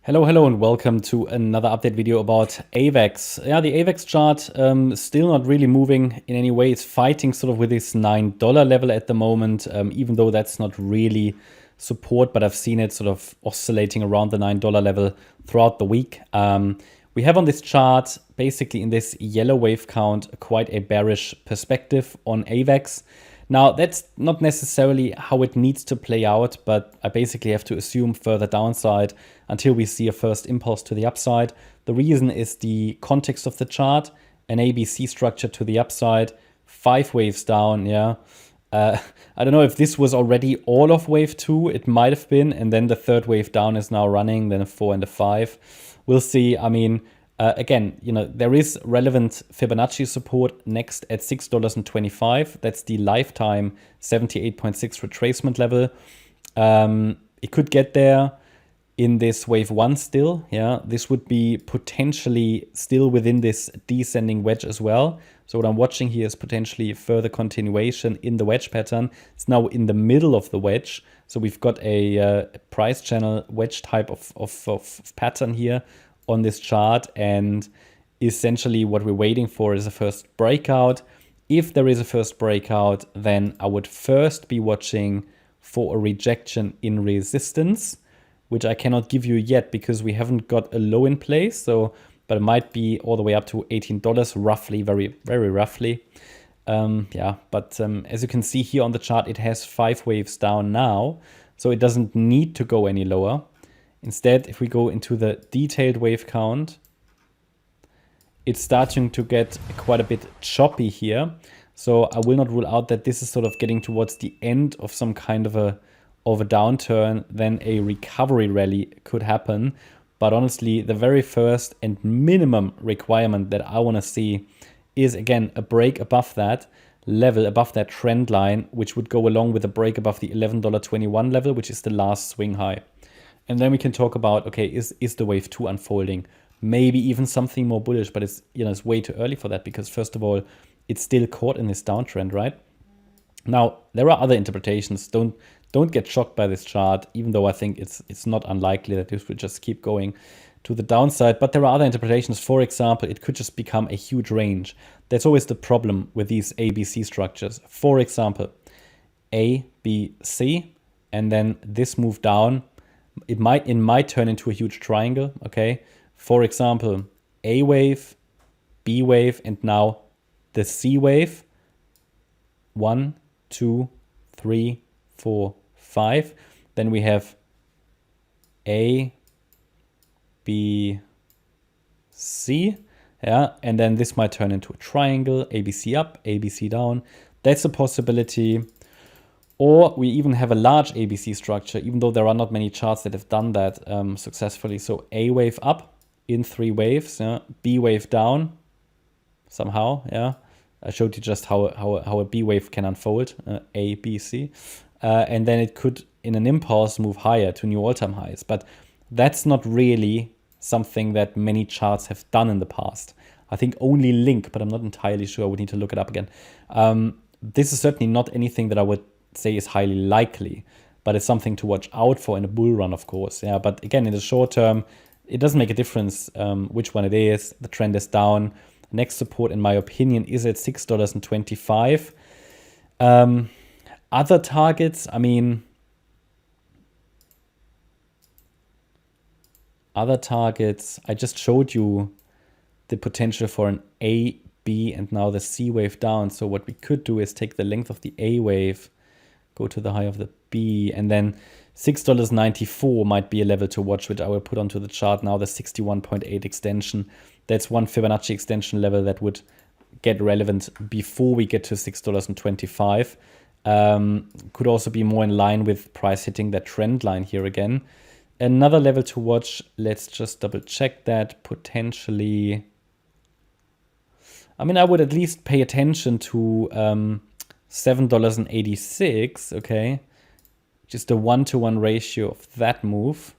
Hello, and welcome to another update video about AVAX. Yeah, the AVAX chart still not really moving in any way. It's fighting sort of with this $9 level at the moment, even though that's not really support, but I've seen it sort of oscillating around the $9 level throughout the week. We have on this chart, basically in this yellow wave count, quite a bearish perspective on AVAX. Now, that's not necessarily how it needs to play out, but I basically have to assume further downside until we see a first impulse to the upside. The reason is the context of the chart, an ABC structure to the upside, 5 waves down, yeah. I don't know if this was already all of wave 2, it might have been, and then the third wave down is now running, then a 4 and a 5. We'll see. I mean, again, there is relevant Fibonacci support next at $6.25. That's the lifetime 78.6 retracement level. It could get there in this wave 1 still. Yeah, this would be potentially still within this descending wedge as well. So what I'm watching here is potentially further continuation in the wedge pattern. It's now in the middle of the wedge. So we've got a price channel wedge type of pattern here on this chart, and essentially what we're waiting for is a first breakout. If there is a first breakout, then I would first be watching for a rejection in resistance, which I cannot give you yet because we haven't got a low in place. So, but it might be all the way up to $18 roughly, very roughly. As you can see here on the chart, it has 5 waves down now, so it doesn't need to go any lower. Instead, if we go into the detailed wave count, it's starting to get quite a bit choppy here. So I will not rule out that this is sort of getting towards the end of some kind of a downturn. Then a recovery rally could happen. But honestly, the very first and minimum requirement that I want to see is, again, a break above that level, above that trend line, which would go along with a break above the $11.21 level, which is the last swing high. And then we can talk about, okay, is the wave 2 unfolding? Maybe even something more bullish, but it's, it's way too early for that because, first of all, it's still caught in this downtrend, right? Now, there are other interpretations. Don't get shocked by this chart, even though I think it's not unlikely that this will just keep going to the downside. But there are other interpretations. For example, it could just become a huge range. That's always the problem with these ABC structures. For example, A, B, C, and then this move down. It might turn into a huge triangle, okay? For example, A wave, B wave, and now the C wave. 1, 2, 3, 4, 5. Then we have A, B, C. Yeah, and then this might turn into a triangle, ABC up, ABC down. That's a possibility. Or we even have a large ABC structure, even though there are not many charts that have done that successfully. So A wave up in 3 waves, yeah. B wave down somehow, yeah. I showed you just how a B wave can unfold, A, B, C. And then it could, in an impulse, move higher to new all-time highs. But that's not really something that many charts have done in the past. I think only Link, but I'm not entirely sure. I would need to look it up again. This is certainly not anything that I would say is highly likely, but it's something to watch out for in a bull run, of course. Yeah, but again, in the short term, it doesn't make a difference which one it is. The trend is down. Next support, in my opinion, is at $6.25. Other targets, I mean, I just showed you the potential for an A, B, and now the C wave down. So what we could do is take the length of the A wave, go to the high of the B, and then $6.94 might be a level to watch, which I will put onto the chart now, the 61.8 extension. That's one Fibonacci extension level that would get relevant before we get to $6.25. Could also be more in line with price hitting that trend line here again. Another level to watch, let's just double check that, potentially. I mean, I would at least pay attention to $7.86, okay? Just a 1-to-1 ratio of that move.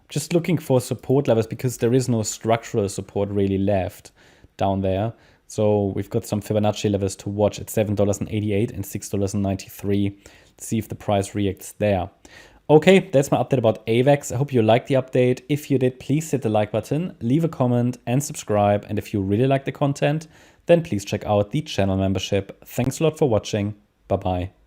Just looking for support levels because there is no structural support really left down there. So we've got some Fibonacci levels to watch at $7.88 and $6.93. See if the price reacts there. Okay, that's my update about AVAX. I hope you liked the update. If you did, please hit the like button, leave a comment and subscribe. And if you really like the content, then please check out the channel membership. Thanks a lot for watching. Bye-bye.